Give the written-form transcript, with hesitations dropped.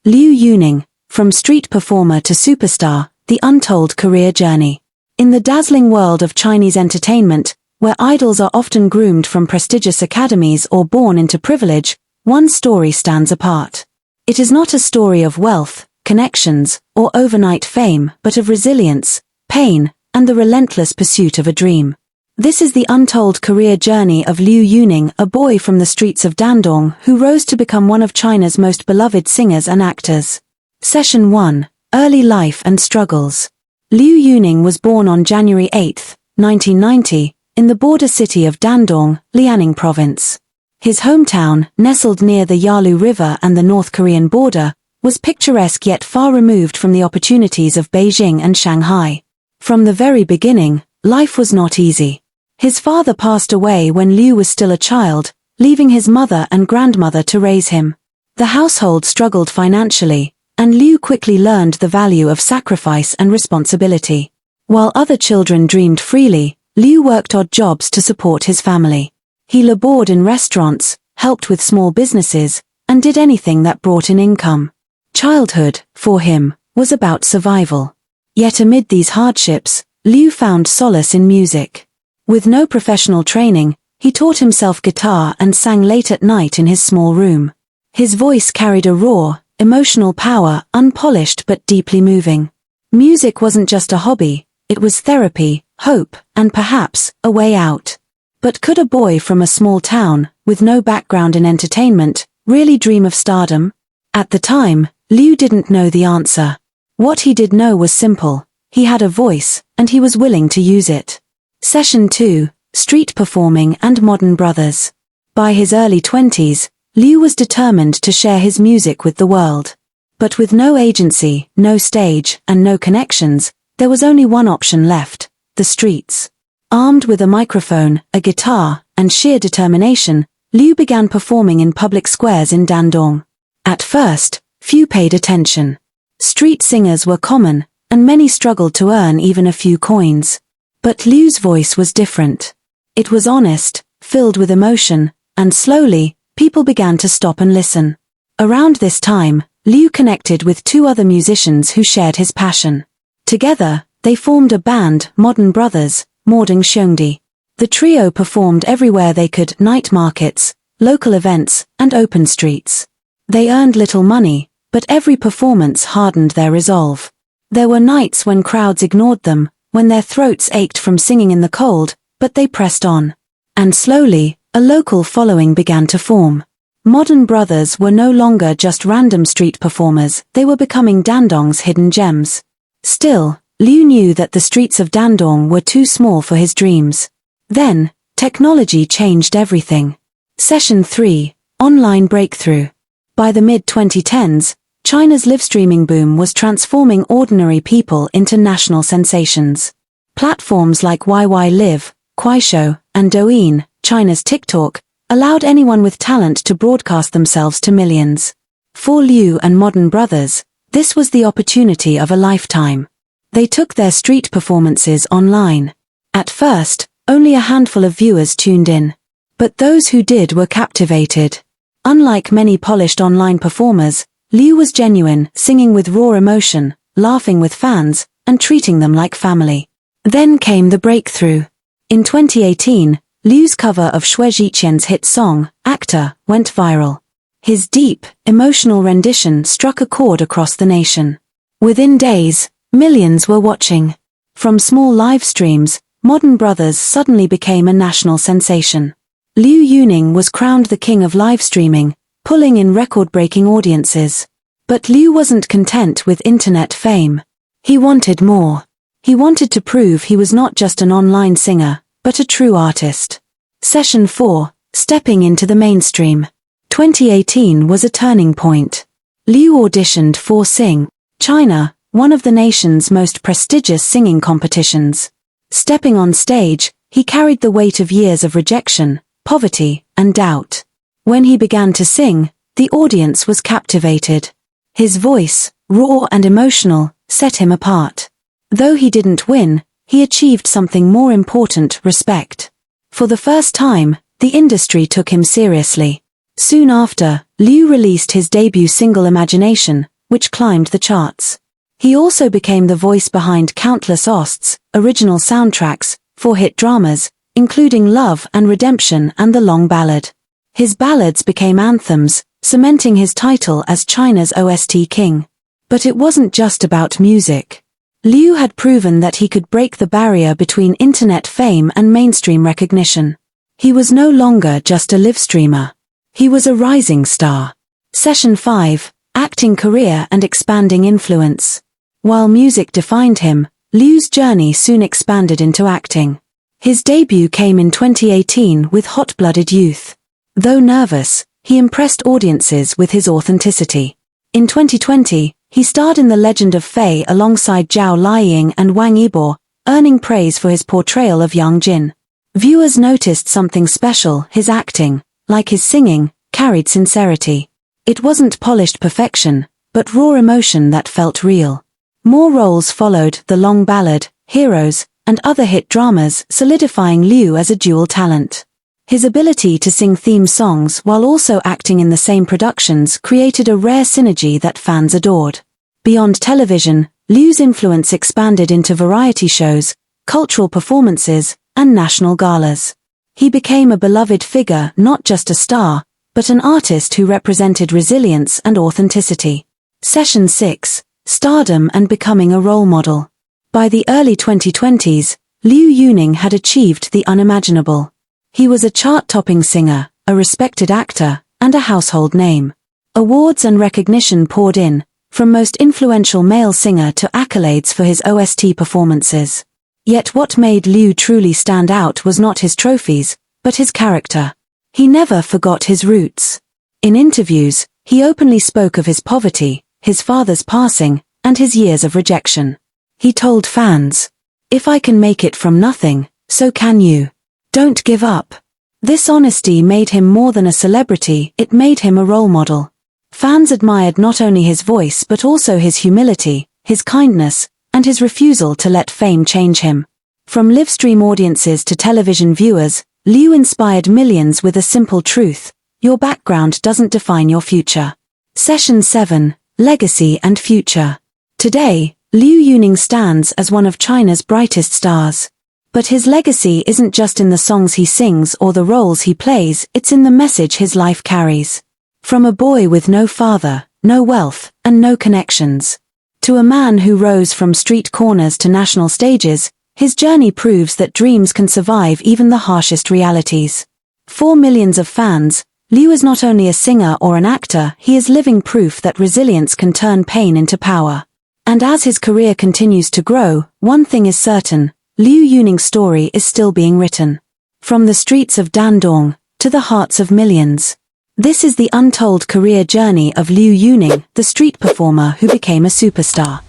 Liu Yuning, from street performer to superstar, the untold career journey. In the dazzling world of Chinese entertainment, where idols are often groomed from prestigious academies or born into privilege, one story stands apart. It is not a story of wealth, connections, or overnight fame, but of resilience, pain, and the relentless pursuit of a dream. This is the untold career journey of Liu Yuning, a boy from the streets of Dandong who rose to become one of China's most beloved singers and actors. Session 1. Early Life and Struggles. Liu Yuning was born on January 8, 1990, in the border city of Dandong, Liuyuning province. His hometown, nestled near the Yalu River and the North Korean border, was picturesque yet far removed from the opportunities of Beijing and Shanghai. From the very beginning, life was not easy. His father passed away when Liu was still a child, leaving his mother and grandmother to raise him. The household struggled financially, and Liu quickly learned the value of sacrifice and responsibility. While other children dreamed freely, Liu worked odd jobs to support his family. He labored in restaurants, helped with small businesses, and did anything that brought in income. Childhood, for him, was about survival. Yet amid these hardships, Liu found solace in music. With no professional training, he taught himself guitar and sang late at night in his small room. His voice carried a raw, emotional power, unpolished but deeply moving. Music wasn't just a hobby, it was therapy, hope, and perhaps, a way out. But could a boy from a small town, with no background in entertainment, really dream of stardom? At the time, Liu didn't know the answer. What he did know was simple: he had a voice, and he was willing to use it. Session 2. Street Performing and Modern Brothers. By his early 20s, Liu was determined to share his music with the world. But with no agency, no stage, and no connections, there was only one option left: the streets. Armed with a microphone, a guitar, and sheer determination, Liu began performing in public squares in Dandong. At first, few paid attention. Street singers were common, and many struggled to earn even a few coins. But Liu's voice was different. It was honest, filled with emotion, and slowly, people began to stop and listen. Around this time, Liu connected with two other musicians who shared his passion. Together, they formed a band, Modern Brothers, Mording Xiongdi. The trio performed everywhere they could: night markets, local events, and open streets. They earned little money, but every performance hardened their resolve. There were nights when crowds ignored them, when their throats ached from singing in the cold, but they pressed on. And slowly, a local following began to form. Modern Brothers were no longer just random street performers, they were becoming Dandong's hidden gems. Still, Liu knew that the streets of Dandong were too small for his dreams. Then, technology changed everything. Session 3. Online Breakthrough. By the mid-2010s, China's live streaming boom was transforming ordinary people into national sensations. Platforms like YY Live, Kuaishou, and Douyin, China's TikTok, allowed anyone with talent to broadcast themselves to millions. For Liu and Modern Brothers, this was the opportunity of a lifetime. They took their street performances online. At first, only a handful of viewers tuned in. But those who did were captivated. Unlike many polished online performers, Liu was genuine, singing with raw emotion, laughing with fans, and treating them like family. Then came the breakthrough. In 2018, Liu's cover of Xue Zhiqian's hit song, Actor, went viral. His deep, emotional rendition struck a chord across the nation. Within days, millions were watching. From small live streams, Modern Brothers suddenly became a national sensation. Liu Yuning was crowned the king of live streaming, pulling in record-breaking audiences. But Liu wasn't content with internet fame. He wanted more. He wanted to prove he was not just an online singer, but a true artist. Session 4. Stepping into the mainstream. 2018 was a turning point. Liu auditioned for Sing China, one of the nation's most prestigious singing competitions. Stepping on stage, he carried the weight of years of rejection, poverty, and doubt. When he began to sing, the audience was captivated. His voice, raw and emotional, set him apart. Though he didn't win, he achieved something more important: respect. For the first time, the industry took him seriously. Soon after, Liu released his debut single Imagination, which climbed the charts. He also became the voice behind countless OSTs, original soundtracks, for hit dramas, including Love and Redemption and The Long Ballad. His ballads became anthems, cementing his title as China's OST King. But it wasn't just about music. Liu had proven that he could break the barrier between internet fame and mainstream recognition. He was no longer just a live streamer. He was a rising star. Session 5, Acting Career and Expanding Influence. While music defined him, Liu's journey soon expanded into acting. His debut came in 2018 with Hot-Blooded Youth. Though nervous, he impressed audiences with his authenticity. In 2020, he starred in The Legend of Fei alongside Zhao Liuying and Wang Yibo, earning praise for his portrayal of young Jin. Viewers noticed something special: his acting, like his singing, carried sincerity. It wasn't polished perfection, but raw emotion that felt real. More roles followed: The Long Ballad, Heroes, and other hit dramas, solidifying Liu as a dual talent. His ability to sing theme songs while also acting in the same productions created a rare synergy that fans adored. Beyond television, Liu's influence expanded into variety shows, cultural performances, and national galas. He became a beloved figure, not just a star, but an artist who represented resilience and authenticity. Session 6, Stardom and Becoming a Role Model. By the early 2020s, Liu Yuning had achieved the unimaginable. He was a chart-topping singer, a respected actor, and a household name. Awards and recognition poured in, from most influential male singer to accolades for his OST performances. Yet what made Liu truly stand out was not his trophies, but his character. He never forgot his roots. In interviews, he openly spoke of his poverty, his father's passing, and his years of rejection. He told fans, "If I can make it from nothing, so can you. Don't give up." This honesty made him more than a celebrity, it made him a role model. Fans admired not only his voice but also his humility, his kindness, and his refusal to let fame change him. From live-stream audiences to television viewers, Liu inspired millions with a simple truth: your background doesn't define your future. Session 7, Legacy and Future. Today, Liu Yuning stands as one of China's brightest stars. But his legacy isn't just in the songs he sings or the roles he plays, it's in the message his life carries. From a boy with no father, no wealth, and no connections, to a man who rose from street corners to national stages, his journey proves that dreams can survive even the harshest realities. For millions of fans, Liu is not only a singer or an actor, he is living proof that resilience can turn pain into power. And as his career continues to grow, one thing is certain: Liu Yuning's story is still being written. From the streets of Dandong to the hearts of millions. This is the untold career journey of Liu Yuning, the street performer who became a superstar.